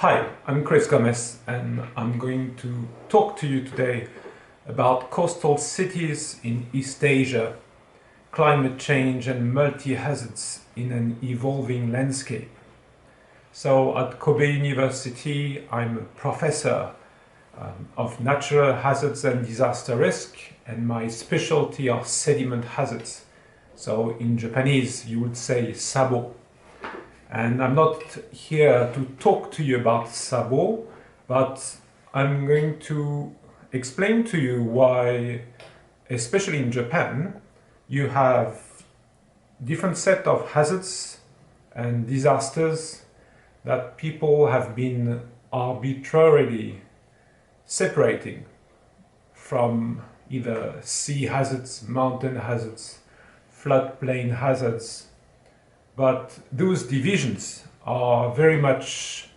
Hi, I'm Chris Gomez and I'm going to talk to you today about coastal cities in East Asia, climate change and multi-hazards in an evolving landscape. So at Kobe University, I'm a professor of natural hazards and disaster risk, and my specialty are sediment hazards. So in Japanese, you would say sabo. And I'm not here to talk to you about sabo, but I'm going to explain to you why, especially in Japan, you have different set of hazards and disasters that people have been arbitrarily separating from either sea hazards, mountain hazards, floodplain hazards. But those divisions are very much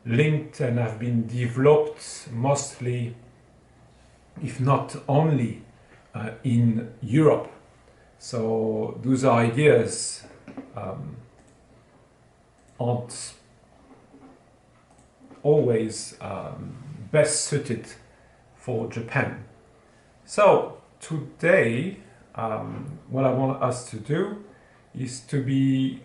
linked and have been developed mostly, if not only, in Europe. So those ideas aren't always best suited for Japan. So today, what I want us to do is to be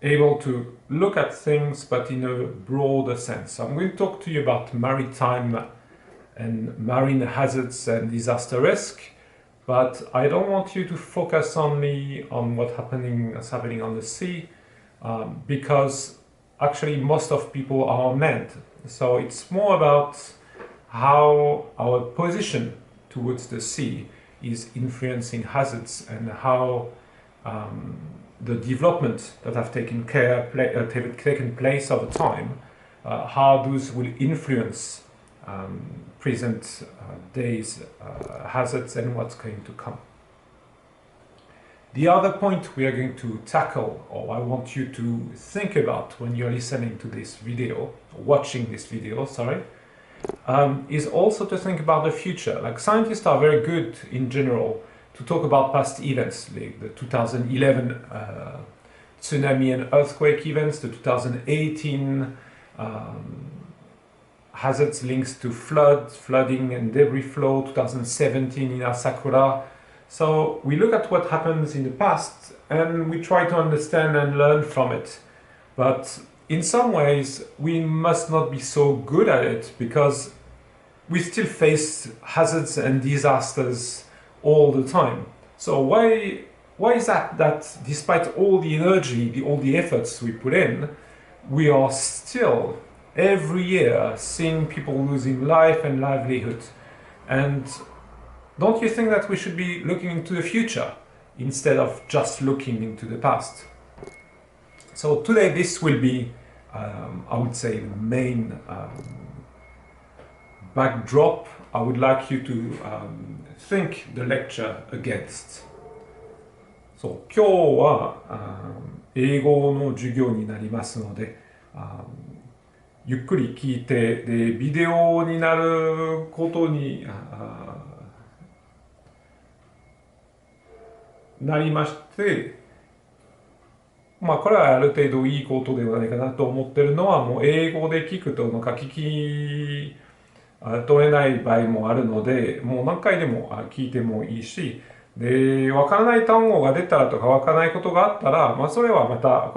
able to look at things but in a broader sense. So I'm going to talk to you about maritime and marine hazards and disaster risk, but I don't want you to focus only on what's happening on the sea, because actually most of people are on land. So it's more about how our position towards the sea is influencing hazards and how the development that have taken place over time, how those will influence present days hazards and what's going to come. The other point we are going to tackle, or I want you to think about when you're listening to this video, watching this video, sorry, is also to think about the future. Like, scientists are very good in general to talk about past events, like the 2011 tsunami and earthquake events, the 2018 hazards links to flooding and debris flow, 2017 in Asakura. So we look at what happens in the past and we try to understand and learn from it. But in some ways, we must not be so good at it because we still face hazards and disasters all the time. So why is that despite all the energy, all the efforts we put in, we are still every year seeing people losing life and livelihood? And don't you think that we should be looking into the future instead of just looking into the past? So today this will be, I would say, the main backdrop I would like you to think the lecture against. そう、今日は英語の授業になりますので、ゆっくり聞いて、でビデオになることになりまして、まあこれはある程度いいことではないかなと思ってるのは、もう英語で聞くとなんか聞き取れない場合もあるので、もう何回でも聞いてもいいし、で、わからない単語が出たらとかわからないことがあったら、まあこれはまた、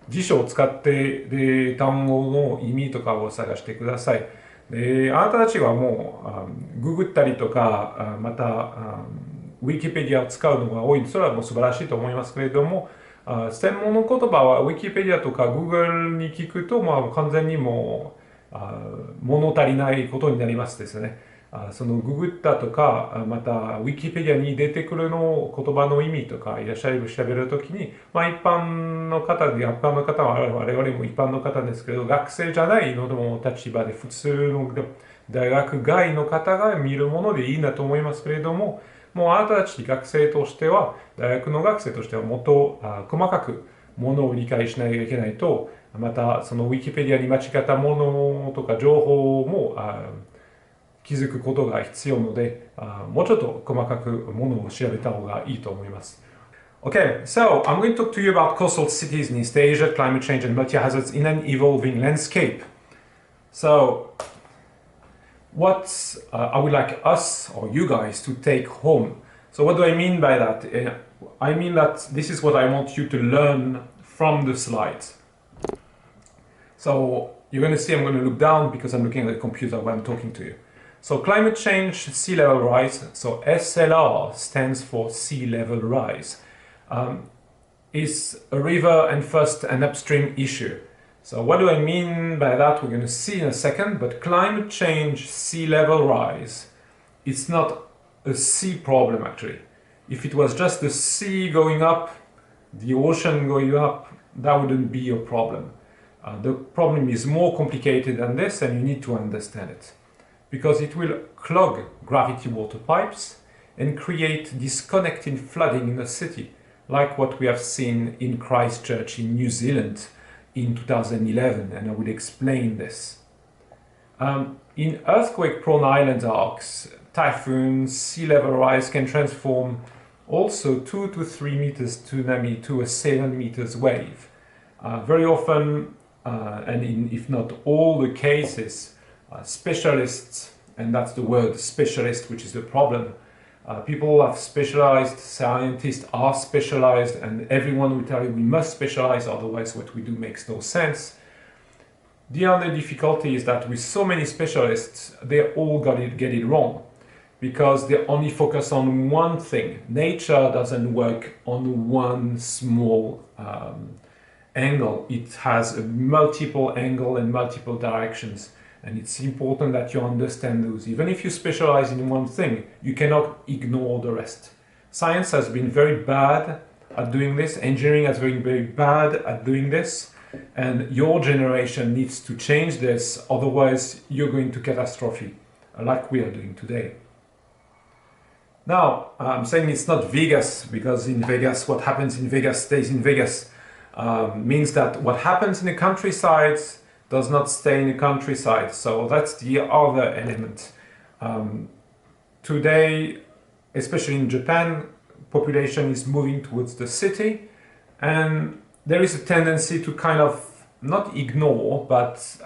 辞書を使って、で、単語の意味とかを探してください。で、あなたたちはもう、ググったりとか、また、ウィキペディアを使うのが多いんで、それはもう素晴らしいと思いますけれども、専門の言葉はウィキペディアとか Google に聞くと、まあ完全にもう、物足りないことになりますですね。そのググったとか、またウィキペディアに出てくるの言葉の意味とかいらっしゃる調べるときに、まあ一般の方は我々も一般の方ですけど、学生じゃないのも立場で普通の大学外の方が見るものでいいんだと思いますけれども、もうあなたたち学生としては、大学の学生としてはもっと細かくものを理解しないといけないと、またそのウィキペディアに間違ったものとか情報も気づくことが必要なので、もうちょっと細かくものを調べた方がいいと思います。Okay, so I'm going to talk to you about coastal cities in East Asia, climate change and multi-hazards in an evolving landscape. So what I would like us or you guys to take home. So what do I mean by that? I mean that this is what I want you to learn from the slides. So you're going to see I'm going to look down because I'm looking at the computer when I'm talking to you. So climate change, sea level rise, so SLR stands for sea level rise, is a river and first an upstream issue. So what do I mean by that? We're going to see in a second, but climate change, sea level rise, it's not a sea problem actually. If it was just the sea going up, the ocean going up, that wouldn't be a problem. The problem is more complicated than this, and you need to understand it. Because it will clog gravity water pipes and create disconnected flooding in the city, like what we have seen in Christchurch in New Zealand in 2011, and I will explain this. In earthquake-prone island arcs, typhoons, sea level rise can transform also 2 to 3 meters tsunami to a 7 meters wave. Very often, and in if not all the cases, specialists, and that's the word specialist, which is the problem. People have specialized, scientists are specialized, and everyone will tell you we must specialize, otherwise what we do makes no sense. The only difficulty is that with so many specialists, they all get it wrong, because they only focus on one thing. Nature doesn't work on one small angle. It has a multiple angle and multiple directions. And it's important that you understand those. Even if you specialize in one thing, you cannot ignore the rest. Science has been very bad at doing this. Engineering has been very bad at doing this. And your generation needs to change this. Otherwise, you're going to catastrophe, like we are doing today. Now, I'm saying it's not Vegas, because in Vegas, what happens in Vegas stays in Vegas. Means that what happens in the countryside does not stay in the countryside. So that's the other element. Today, especially in Japan, population is moving towards the city, and there is a tendency to kind of not ignore, but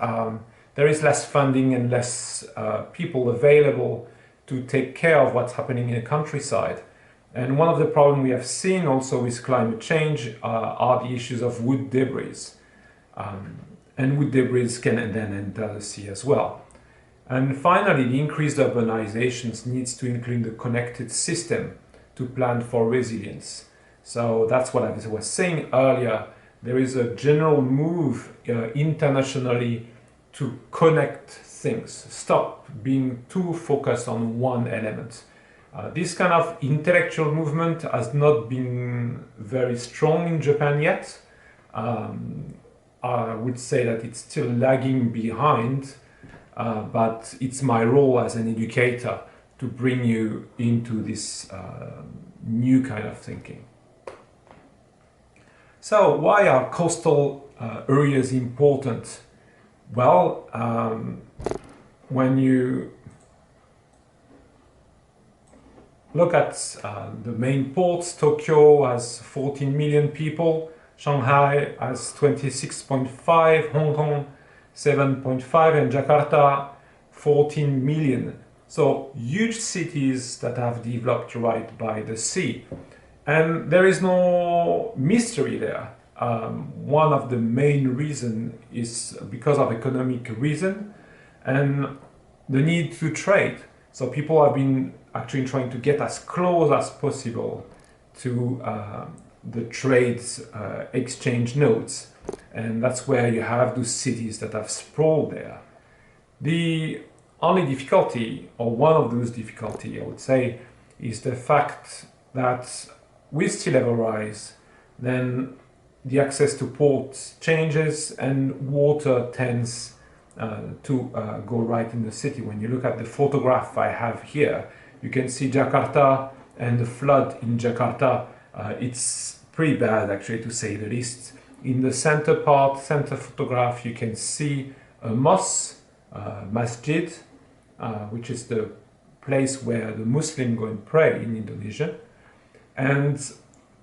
there is less funding and less people available to take care of what's happening in the countryside. And one of the problems we have seen also with climate change are the issues of wood debris. And wood debris can then enter the sea as well. And finally, the increased urbanizations needs to include the connected system to plan for resilience. So that's what I was saying earlier. There is a general move internationally to connect things, stop being too focused on one element. This kind of intellectual movement has not been very strong in Japan yet. I would say that it's still lagging behind, but it's my role as an educator to bring you into this new kind of thinking. So why are coastal areas important? Well, when you look at the main ports, Tokyo has 14 million people, Shanghai has 26.5, Hong Kong 7.5, and Jakarta 14 million. So huge cities that have developed right by the sea. And there is no mystery there. One of the main reasons is because of economic reason and the need to trade. So people have been actually trying to get as close as possible to the trade's exchange nodes. And that's where you have those cities that have sprawled there. The only difficulty, or one of those difficulties, I would say, is the fact that with sea level rise, then the access to ports changes and water tends to go right in the city. When you look at the photograph I have here, you can see Jakarta and the flood in Jakarta. It's pretty bad, actually, to say the least. In the center photograph, you can see a mosque, masjid, which is the place where the Muslims go and pray in Indonesia. And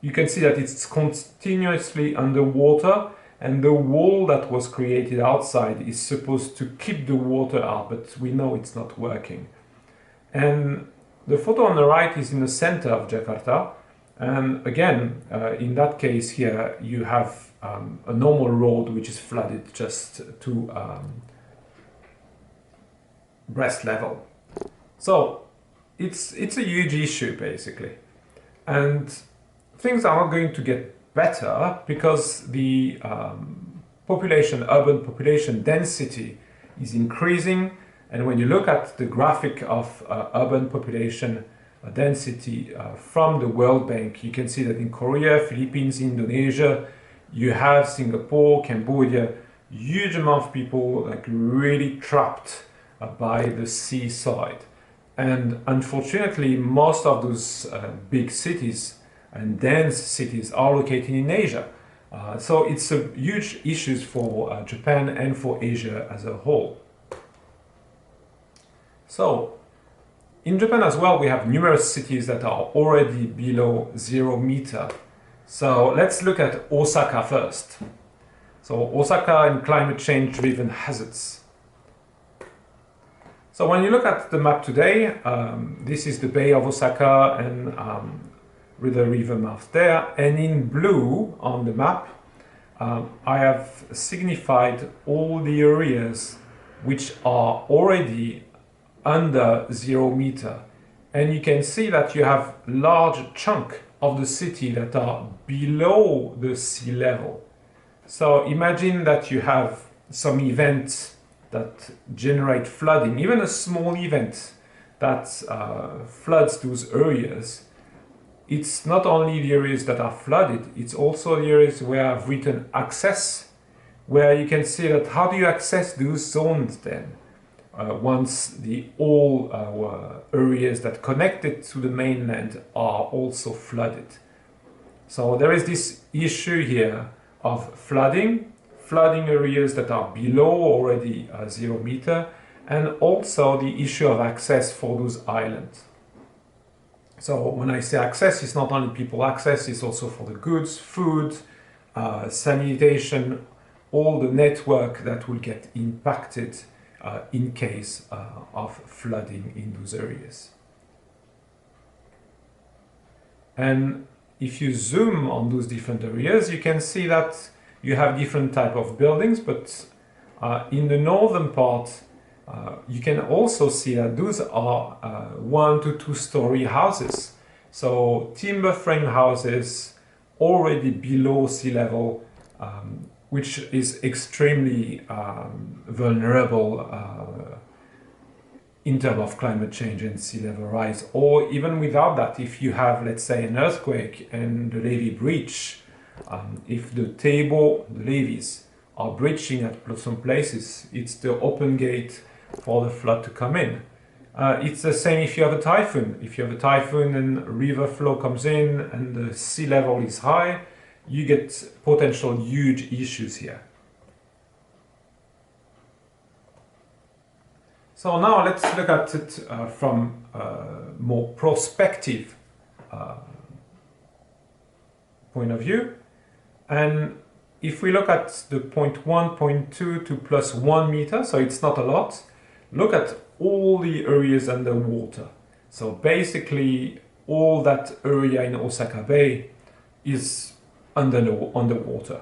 you can see that it's continuously underwater, and the wall that was created outside is supposed to keep the water out, but we know it's not working. And the photo on the right is in the center of Jakarta, and again, in that case here, you have a normal road which is flooded just to breast level. So it's a huge issue basically, and things are not going to get better because the urban population density is increasing. And when you look at the graphic of urban population density from the World Bank, you can see that in Korea, Philippines, Indonesia, you have Singapore, Cambodia, huge amount of people like really trapped by the seaside. And unfortunately, most of those big cities and dense cities are located in Asia. So it's a huge issue for Japan and for Asia as a whole. So in Japan as well, we have numerous cities that are already below 0 meter. So let's look at Osaka first. So Osaka and climate change driven hazards. So when you look at the map today, this is the Bay of Osaka and with the river mouth there. And in blue on the map, I have signified all the areas which are already under 0 meter. And you can see that you have large chunk of the city that are below the sea level. So imagine that you have some event that generate flooding, even a small event that floods those areas. It's not only the areas that are flooded, it's also the areas where I've written access, where you can see that how do you access those zones then? Once all areas that connected to the mainland are also flooded. So there is this issue here of flooding areas that are below already 0 meter, and also the issue of access for those islands. So when I say access, it's not only people access, it's also for the goods, food, sanitation, all the network that will get impacted in case of flooding in those areas. And if you zoom on those different areas, you can see that you have different type of buildings, but in the northern part, you can also see that those are 1 to 2 story houses. So timber frame houses already below sea level, which is extremely vulnerable in terms of climate change and sea level rise. Or even without that, if you have, let's say, an earthquake and the levee breach, if the levees are breaching at some places, it's the open gate for the flood to come in. It's the same if you have a typhoon. If you have a typhoon and river flow comes in and the sea level is high, you get potential huge issues here. So now let's look at it from a more prospective point of view. And if we look at the 0.1, 0.2 to plus 1 meter, so it's not a lot, look at all the areas underwater. So basically all that area in Osaka Bay is underwater.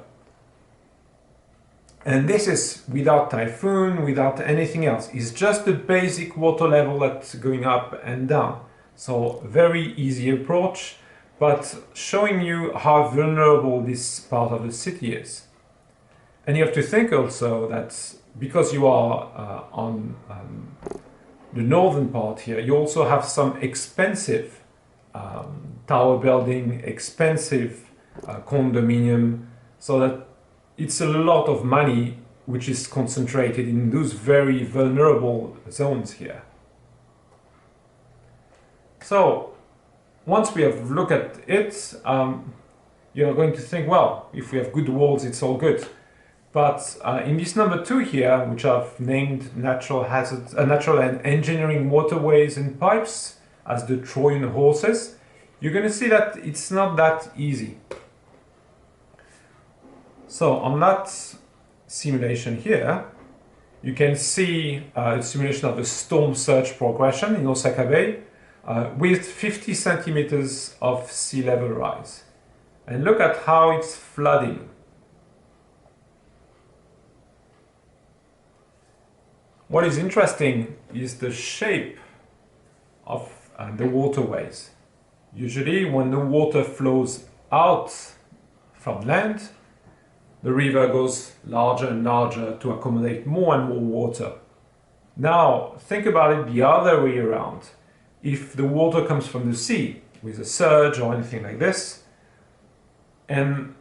And this is without typhoon, without anything else. It's just the basic water level that's going up and down. So very easy approach, but showing you how vulnerable this part of the city is. And you have to think also that because you are on the northern part here, you also have some expensive tower building, expensive condominium, so that it's a lot of money which is concentrated in those very vulnerable zones here. So once we have looked at it, you're going to think, well, if we have good walls, it's all good. But in this number 2 here, which I've named natural hazards, natural and engineering waterways and pipes as the Trojan horses, you're going to see that it's not that easy. So on that simulation here, you can see a simulation of the storm surge progression in Osaka Bay with 50 centimeters of sea level rise. And look at how it's flooding. What is interesting is the shape of the waterways. Usually when the water flows out from land, the river goes larger and larger to accommodate more and more water. Now think about it the other way around. If the water comes from the sea with a surge or anything like this, and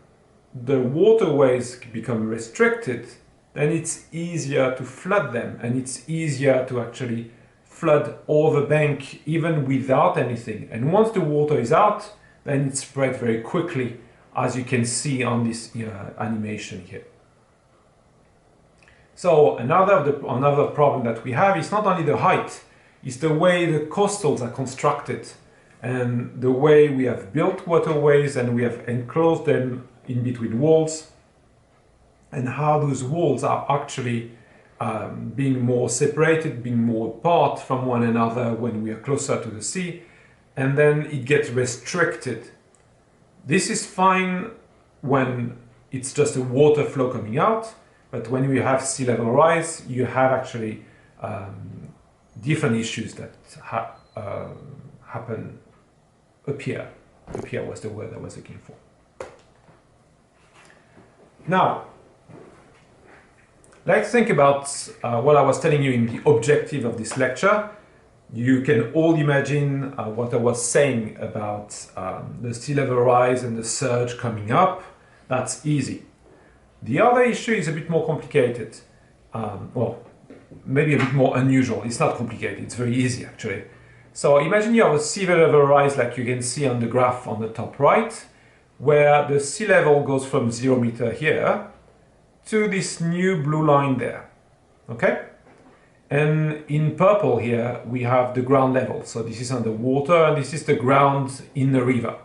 the waterways become restricted, then it's easier to flood them, and it's easier to actually flood all the bank even without anything. And once the water is out, then it spreads very quickly, as you can see on this animation here. So another problem that we have is not only the height, it's the way the coastals are constructed and the way we have built waterways and we have enclosed them in between walls, and how those walls are actually being more separated, being more apart from one another when we are closer to the sea, and then it gets restricted. This is fine when it's just a water flow coming out, but when we have sea level rise, you have actually different issues that happen up here. Up here was the word I was looking for. Now, let's think about what I was telling you in the objective of this lecture. You can all imagine what I was saying about the sea level rise and the surge coming up. That's easy. The other issue is a bit more complicated. Well, maybe a bit more unusual. It's not complicated, it's very easy actually. So imagine you have a sea level rise like you can see on the graph on the top right, where the sea level goes from 0 meter here to this new blue line there, okay? And in purple here, we have the ground level. So this is underwater, and this is the ground in the river.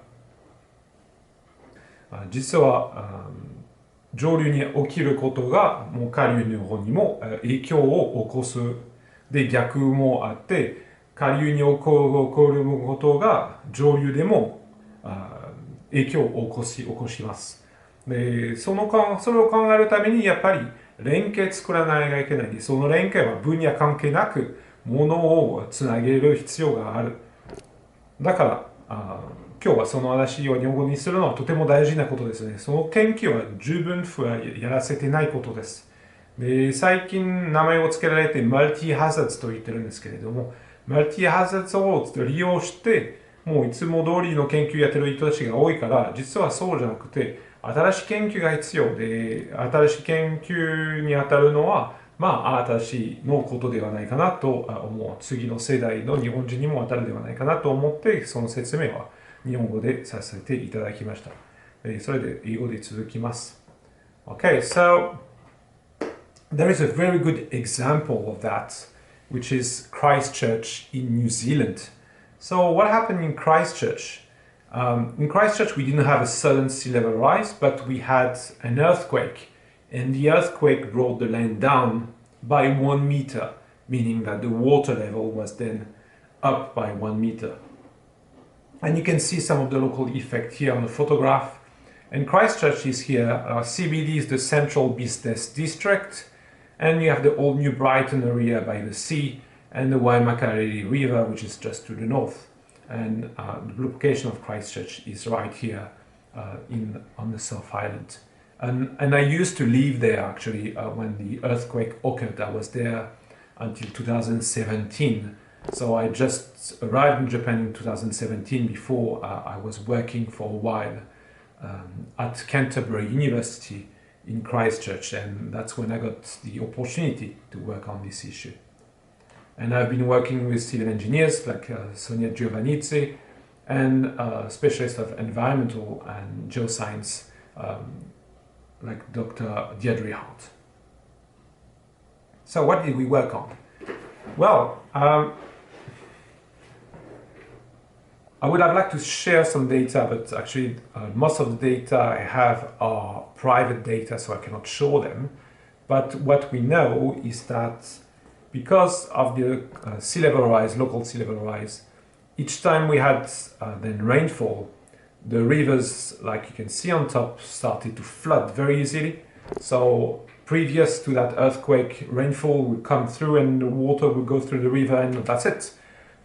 実は上流に起きることがもう下流の方にも影響を起こす。で、逆もあって、下流に起こることが上流でも影響を起こします。で、それを考えるためにやっぱり連携作らないといけない。その連携は分野関係なく物をつなげる必要がある。だから今日はその話を日本語にするのはとても大事なことですね。その研究は十分やらせてないことです。で、最近名前を付けられてマルティハザードと言ってるんですけれども、マルティハザードを利用してもういつも通りの研究やってる人たちが多いから、実はそうじゃなくて新しい研究が必要で、新しい研究に当たるのは新しいのことではないかなと思う。次の世代の日本人にも当たるではないかなと思って、その説明は日本語でさせていただきました。それで英語で続きます。Okay, so there is a very good example of that, which is Christchurch in New Zealand. So what happened in Christchurch? In Christchurch, we didn't have a sudden sea level rise, but we had an earthquake. And the earthquake brought the land down by 1 meter, meaning that the water level was then up by 1 meter. And you can see some of the local effect here on the photograph. And Christchurch is here. CBD is the central business district. And you have the old New Brighton area by the sea and the Waimakariri River, which is just to the north. And the location of Christchurch is right here on the South Island. And I used to live there actually when the earthquake occurred. I was there until 2017. So I just arrived in Japan in 2017 before I was working for a while at Canterbury University in Christchurch, and that's when I got the opportunity to work on this issue. And I've been working with civil engineers like Sonia Giovannizzi and specialists of environmental and geoscience like Dr. Deirdre Hart. So what did we work on? Well, I would have liked to share some data, but actually most of the data I have are private data, so I cannot show them. But what we know is that because of the sea level rise, local sea level rise, each time we had then rainfall, the rivers, like you can see on top, started to flood very easily. So previous to that earthquake, rainfall would come through and the water would go through the river and that's it.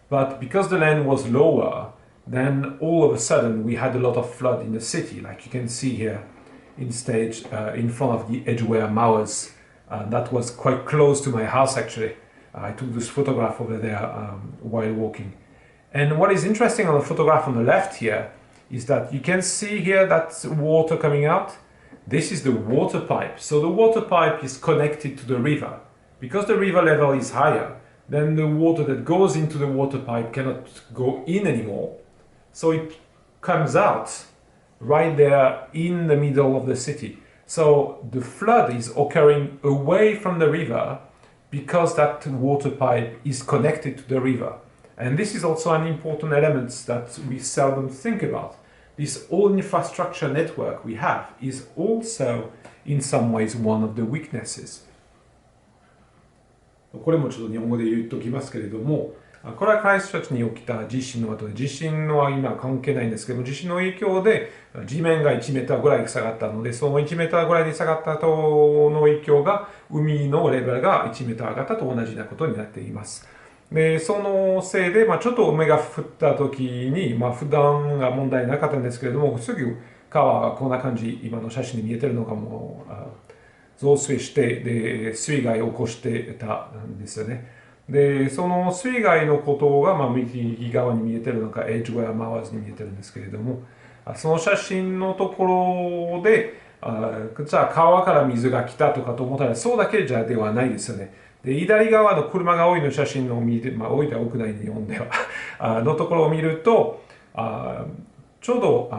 But because the land was lower, then all of a sudden we had a lot of flood in the city, like you can see here in stage in front of the Edgware Mowers. That was quite close to my house actually. I took this photograph over there while walking. And what is interesting on the photograph on the left here is that you can see here that water coming out. This is the water pipe. So the water pipe is connected to the river. Because the river level is higher, then the water that goes into the water pipe cannot go in anymore. So it comes out right there in the middle of the city. So the flood is occurring away from the river because that water pipe is connected to the river. And this is also an important element that we seldom think about. This whole infrastructure network we have is also in some ways one of the weaknesses. これもちょっと日本語で言っときますけれども、これはクライストチャーチに起きた地震の後で、地震は今関係ないんですけども、地震の影響で地面が1メーターぐらい下がったので、その1メーターぐらいに下がったとの影響が海のレベルが1メーター上がったと同じなことになっています。で、そのせいで、ちょっと雨が降った時に、普段が問題なかったんですけれども、すぐ川がこんな感じ、今の写真で見えてるのがもう増水して、で、水害を起こしてたんですよね。で、その水害のことが、右側に見えてるのか、エッジウェアマワーズに見えてるんですけれども、その写真のところで、じゃあ川から水が来たとかと思ったら、そうだけじゃではないですよね。で、左側の車が多いの写真を見て、多いでは多くない日本ではのところを見ると、ちょうど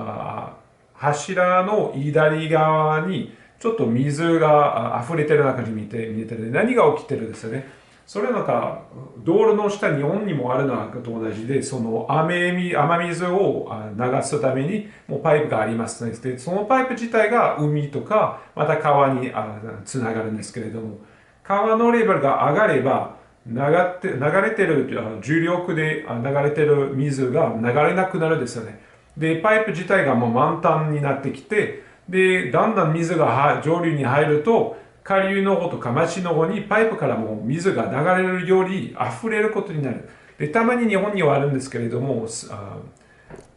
柱の左側にちょっと水が溢れてる中に見えてる。何が起きてるんですよね。それなんか道路の下、日本にもあるのと同じで、その雨水を流すためにもうパイプがありますね。で、そのパイプ自体が海とかまた川につながるんですけれども、川のレベルが上がれば流れてる重力で流れてる水が流れなくなるんですよね。で、パイプ自体がもう満タンになってきて、で、だんだん水が上流に入ると、下流の方とか町の方にパイプからも水が流れるより溢れることになる。で、たまに日本にはあるんですけれども、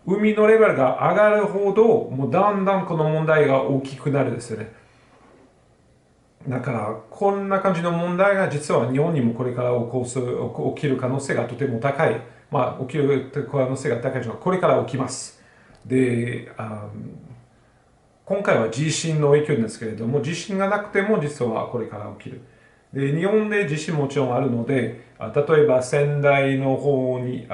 海のレベルが上がるほど、もうだんだんこの問題が大きくなるんですよね。だから、こんな感じの問題が実は日本にもこれから起きる可能性がとても高い。起きる可能性が高いのはこれから起きます。で、今回は地震の影響ですけれども、地震がなくても実はこれから起きる。で、日本で地震もちろんあるので、例えば仙台の方に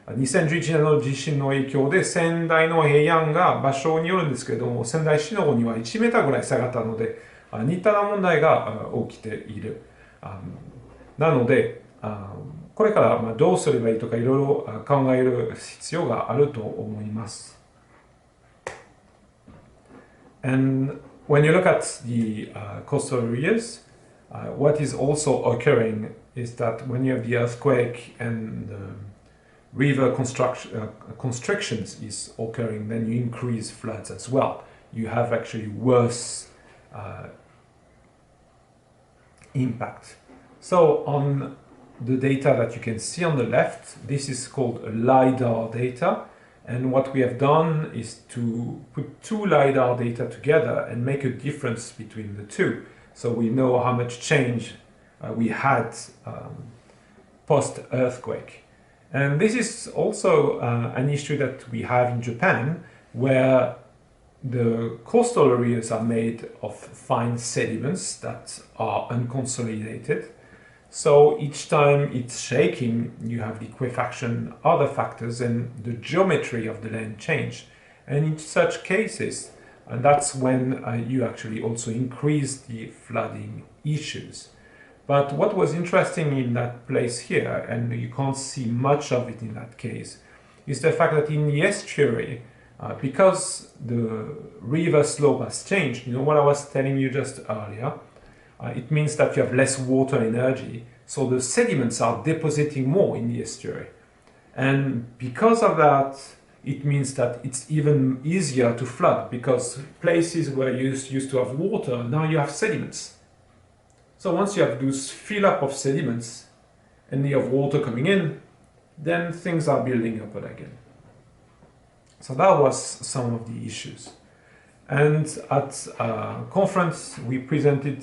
2011年の地震の影響で仙台の平野が場所によるんですけれども、仙台市の方には1メーターぐらい下がったので、似たような問題が起きている。なので、これからどうすればいいとかいろいろ考える必要があると思います。And when you look at the coastal areas, what is also occurring is that when you have the earthquake and river constrictions is occurring, then you increase floods as well. You have actually worse impact. So on the data that you can see on the left, this is called LiDAR data. And what we have done is to put two LiDAR data together and make a difference between the two. So we know how much change we had post-earthquake. And this is also an issue that we have in Japan, where the coastal areas are made of fine sediments that are unconsolidated. So each time it's shaking, you have liquefaction, other factors, and the geometry of the land change. And in such cases, and that's when you actually also increase the flooding issues. But what was interesting in that place here, and you can't see much of it in that case, is the fact that in the estuary, because the river slope has changed, you know what I was telling you just earlier, it means that you have less water energy, so the sediments are depositing more in the estuary. And because of that, it means that it's even easier to flood, because places where you used to have water, now you have sediments. So once you have this fill up of sediments and you have water coming in, then things are building up again. So that was some of the issues. And at a conference, we presented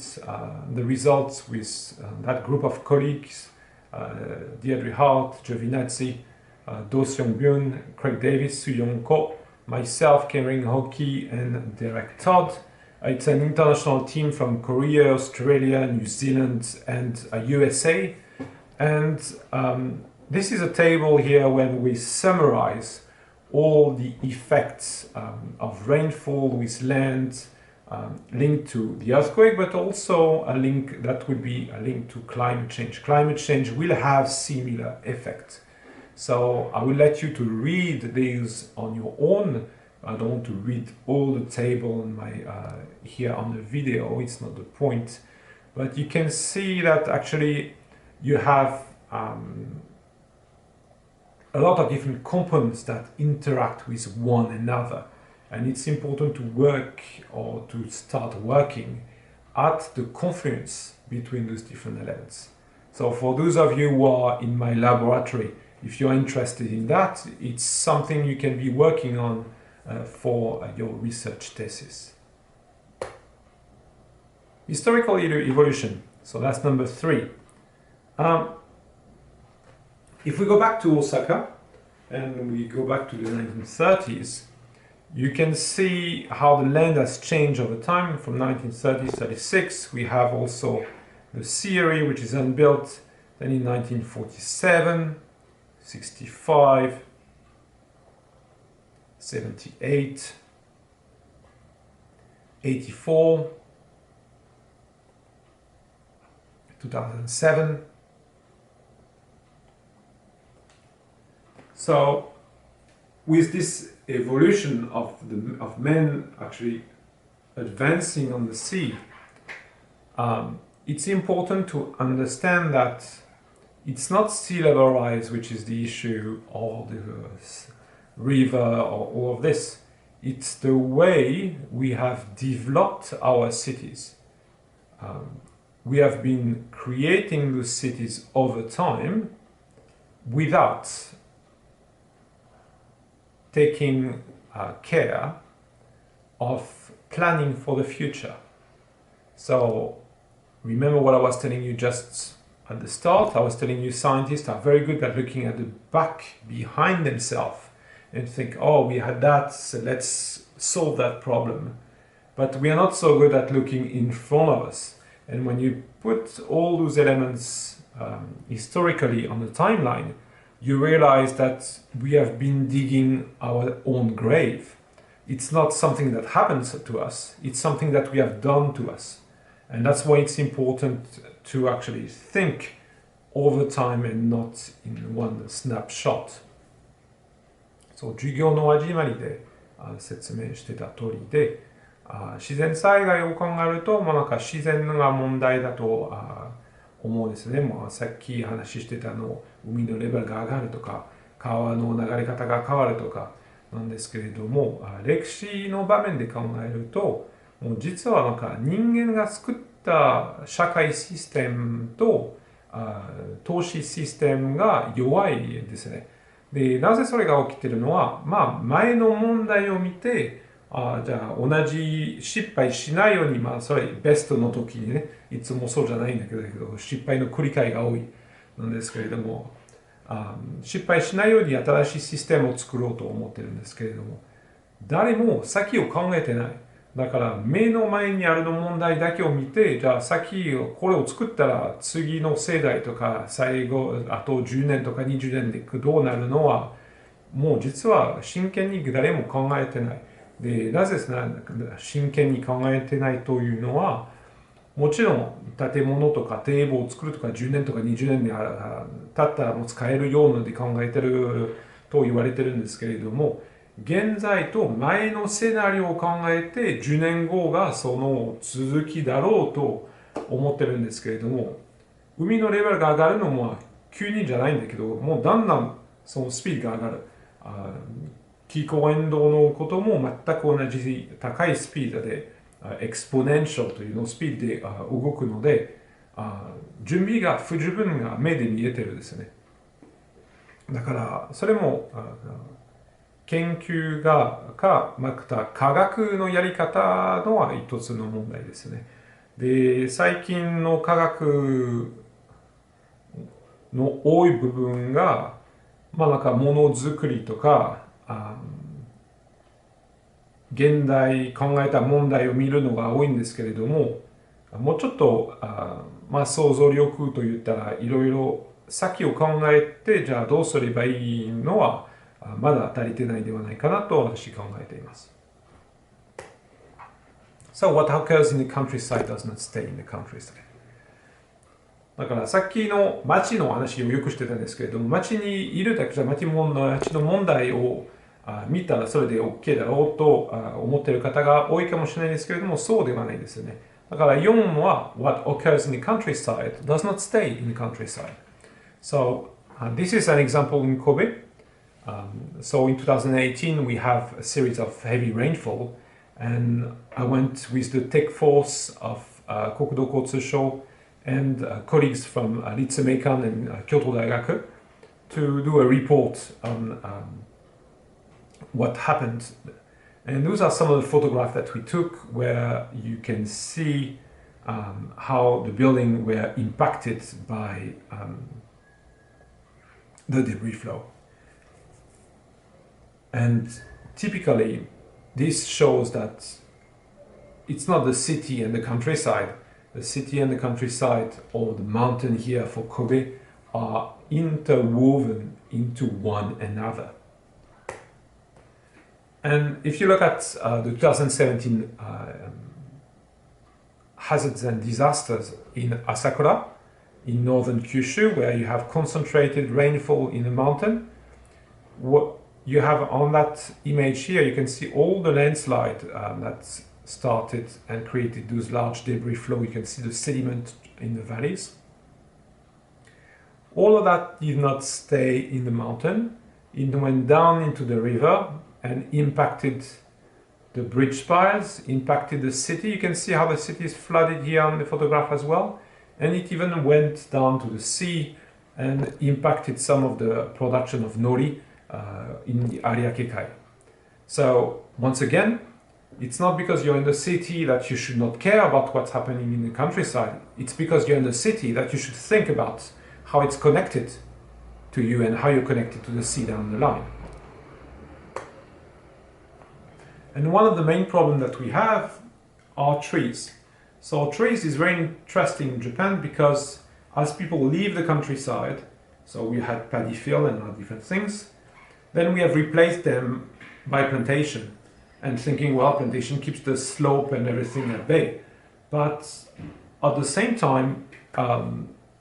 the results with that group of colleagues, Deirdre Hart, Giovinazzi, Do Seong-byun, Craig Davis, Soo-young Ko, myself, Kering Hoki, and Derek Todd. It's an international team from Korea, Australia, New Zealand, and USA. And this is a table here when we summarize all the effects of rainfall with land linked to the earthquake, but also a link that would be a link to climate change. Climate change will have similar effects. So I will let you to read these on your own. I don't want to read all the table on my, here on the video, it's not the point. But you can see that actually you have a lot of different components that interact with one another. And it's important to work or to start working at the confluence between those different elements. So for those of you who are in my laboratory, if you're interested in that, it's something you can be working on for your research thesis. Historical evolution, so that's number 3. If we go back to Osaka and we go back to the 1930s, you can see how the land has changed over time. From 1930-36, we have also the sea area, which is unbuilt. Then in 1947, 65, 78, 84, 2007. So with this evolution of men actually advancing on the sea, it's important to understand that it's not sea level rise which is the issue, or the river, or all of this. It's the way we have developed our cities. We have been creating those cities over time without taking care of planning for the future. So remember what I was telling you just at the start. I was telling you scientists are very good at looking at the back behind themselves and think, oh, we had that, so let's solve that problem. But we are not so good at looking in front of us. And when you put all those elements historically on the timeline, you realize that we have been digging our own grave. It's not something that happens to us, it's something that we have done to us. And that's why it's important to actually think over time and not in one snapshot. そう、授業の始まりで説明してた通りで、自然災害を考えると、なんか自然が問題だと思うんですね。さっき話してたの、海のレベルが上がるとか、川の流れ方が変わるとかなんですけれども、歴史の場面で考えると、もう実はなんか人間が作った社会システムと投資システムが弱いですね。で、なぜそれが起きているのは、前の問題を見て、じゃあ同じ失敗しないように、それベストの時にね、いつもそうじゃないんだけど、失敗の繰り返しが多いなんですけれども、失敗しないように新しいシステムを作ろうと思ってるんですけれども、誰も先を考えてない。だから目の前にあるの問題だけを見て、じゃあ先これを作ったら次の世代とか最後あと10年とか20年でどうなるのはもう実は真剣に誰も考えてない。で、なぜ真剣に考えてないというのは、もちろん建物とか堤防を作るとか10年とか20年に経ったらもう使えるようなで考えてると言われてるんですけれども、現在と前のシナリオを考えて10年後がその続きだろうと思ってるんですけれども、海のレベルが上がるのも急にじゃないんだけど、もうだんだんそのスピードが上がる。気候変動のことも全く同じ高いスピードで、エクスポネンシャルというのスピードで動くので、準備が不十分が目で見えてるんですよね。だからそれも研究かまた科学のやり方のは一つの問題ですね。で、最近の科学の多い部分が、なんかものづくりとか、現代考えた問題を見るのが多いんですけれども、もうちょっと想像力といったらいろいろ先を考えて、じゃあどうすればいいのはまだ足りてないではないかなと私考えています。So what occurs in the countryside does not stay in the countryside. だからさっきの町の話をよくしてたんですけれども、町にいるだけじゃ町の問題を見たらそれで OK だろうと思っている方が多いかもしれないですけれども、そうではないですよね。だから4は What occurs in the countryside does not stay in the countryside. So this is an example in Kobe. So in 2018 we have a series of heavy rainfall, and I went with the tech force of Kokudo Kotsusho and colleagues from Ritsumeikan and Kyoto Daigaku to do a report on what happened. And those are some of the photographs that we took where you can see how the building were impacted by the debris flow. And typically, this shows that it's not the city and the countryside. The city and the countryside, or the mountain here for Kobe, are interwoven into one another. And if you look at the 2017 hazards and disasters in Asakura, in northern Kyushu, where you have concentrated rainfall in the mountain, what you have on that image here, you can see all the landslide that started and created those large debris flow. You can see the sediment in the valleys. All of that did not stay in the mountain. It went down into the river and impacted the bridge spires, impacted the city. You can see how the city is flooded here on the photograph as well. And it even went down to the sea and impacted some of the production of nori in the Ariake-kai. So once again, it's not because you're in the city that you should not care about what's happening in the countryside. It's because you're in the city that you should think about how it's connected to you and how you're connected to the sea down the line. And one of the main problems that we have are trees. So trees is very interesting in Japan because as people leave the countryside, so we had paddy field and other different things, then we have replaced them by plantation and thinking, well, plantation keeps the slope and everything at bay. But at the same time,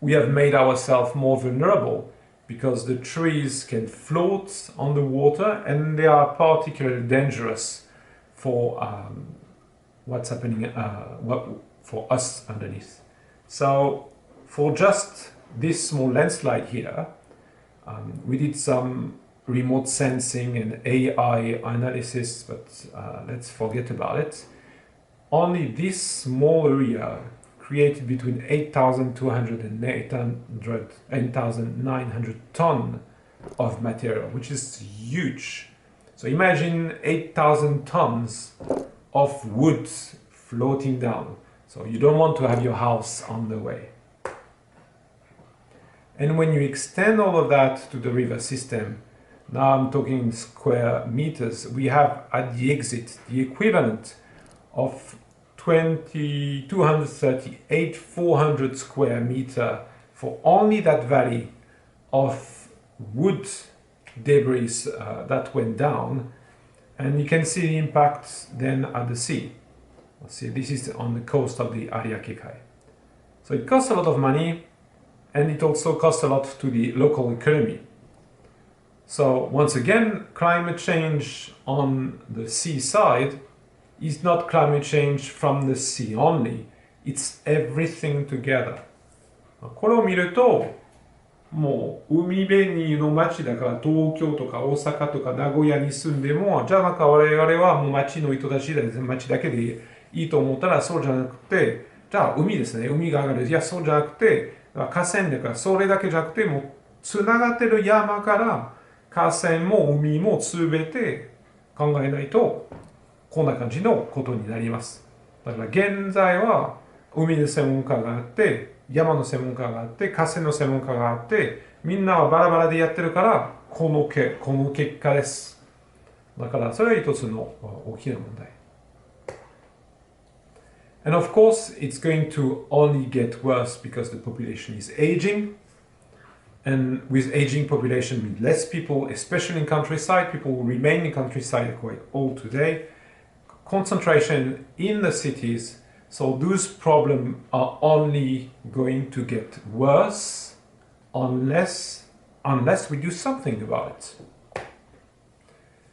we have made ourselves more vulnerable because the trees can float on the water and they are particularly dangerous for what's happening for us underneath. So for just this small landslide here, we did some remote sensing and AI analysis, but let's forget about it. Only this small area created between 8,200 and 8,900 tons of material, which is huge. So imagine 8,000 tons of wood floating down. So you don't want to have your house on the way. And when you extend all of that to the river system, now I'm talking square meters, we have at the exit the equivalent of 238,400 square meter for only that valley of wood debris that went down. And you can see the impact then at the sea. See, this is on the coast of the Ariake-kai. So it costs a lot of money, and it also costs a lot to the local economy. So once again, climate change on the seaside is not climate change from the sea only. It's everything together. これを見ると、もう海辺の町だから東京とか大阪とか名古屋に住んでも、じゃあなんか我々はもう町の人たちで町だけでいいと思ったらそうじゃなくて、じゃあ海ですね、海が上がる。いや、そうじゃなくて、河川だからそれだけじゃなくて、もうつながってる山から河川も海も全て考えないと、こんな感じのことになります。だから現在は海の専門家があって、山の専門家があって、河川の専門家があって、みんなはバラバラでやってるから、この結果です。だからそれは一つの大きな問題。And of course, it's going to only get worse because the population is aging. And with aging population means less people, especially in countryside. People who remain in countryside are quite old today. Concentration in the cities. So those problems are only going to get worse unless we do something about it.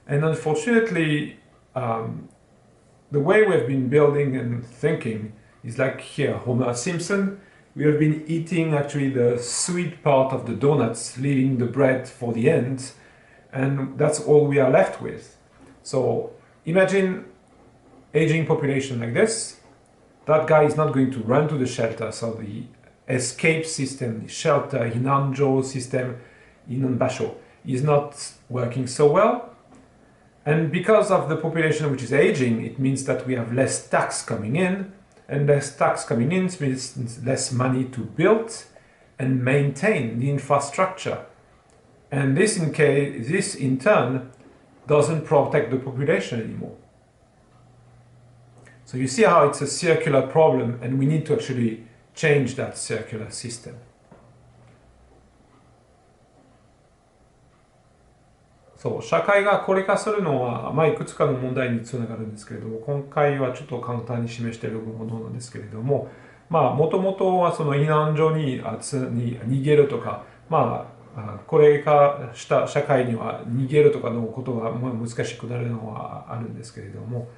And unfortunately, the way we have been building and thinking is like here, Homer Simpson. We have been eating actually the sweet part of the donuts, leaving the bread for the end, and that's all we are left with. So imagine aging population like this. That guy is not going to run to the shelter, so the escape system, the shelter, Hinanjo system, Inanbasho, is not working so well. And because of the population which is aging, it means that we have less tax coming in, and less tax coming in means less money to build and maintain the infrastructure. And this in turn doesn't protect the population anymore. So you see how it's a circular problem, and we need to actually change that circular system. そう、社会が高齢化するのは、いくつかの問題につながるんですけれども、今回はちょっと簡単に示しているものなんですけれども、もともとはその避難所に逃げるとか、高齢化した社会には逃げるとかのことが難しくなるのはあるんですけれども、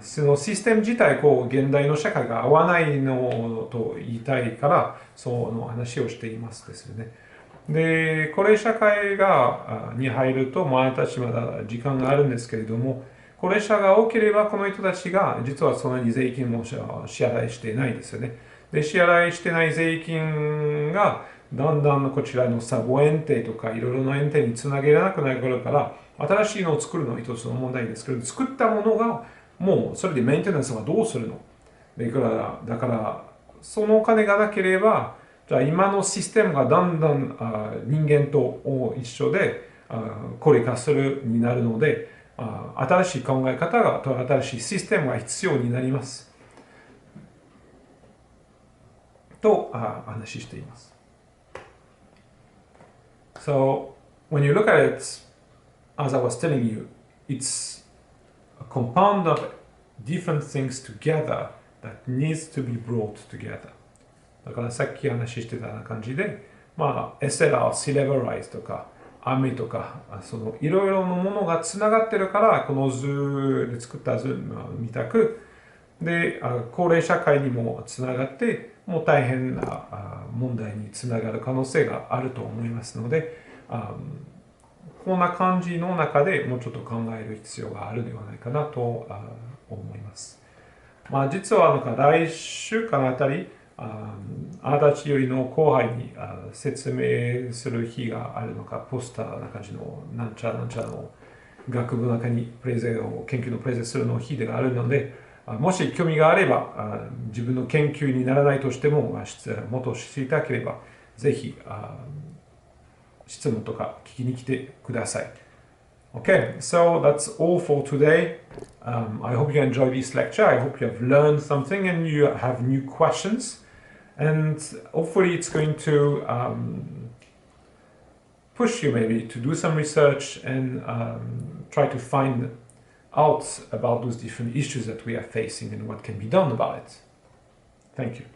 そのシステム自体、現代の社会が合わないのと言いたいから、その話をしていますですよね。で、高齢社会に入ると、私まだ時間があるんですけれども、高齢者が多ければ、この人たちが実はそんなに税金も支払いしていないですよね。で、支払いしてない税金が、だんだんこちらのサボエンテとかいろいろなエンテにつなげられなくなるから、新しいのを作るのは一つの問題ですけど、作ったものが、もうそれでメンテナンスはどうするの？だから、そのお金がなければ、じゃあ今のシステムがだんだん人間と一緒で高齢化するになるので、新しい考え方と新しいシステムが必要になります。と話しています。So, when you look at it, as I was telling you, it's a compound of different things together that needs to be brought together. だからさっき話してた感じで、SLR、Sea Level Rise とか、雨とか、いろいろなものがつながってるから、この図で作った図みたく、で、高齢社会にもつながって、もう大変な問題につながる可能性があると思いますので、こんな感じの中でもうちょっと考える必要があるのではないかなと思います。実は来週間あたり、あなたたちよりの後輩に説明する日があるのか、ポスターな感じのなんちゃらなんちゃらの学部の中に研究のプレゼンするの日があるので、もし興味があれば、自分の研究にならないとしても、もっと知りたければ、ぜひ質問とか聞きに来てください。Okay, so that's all for today. I hope you enjoyed this lecture. I hope you have learned something and you have new questions. And hopefully it's going to push you maybe to do some research and try to find out about those different issues that we are facing and what can be done about it. Thank you.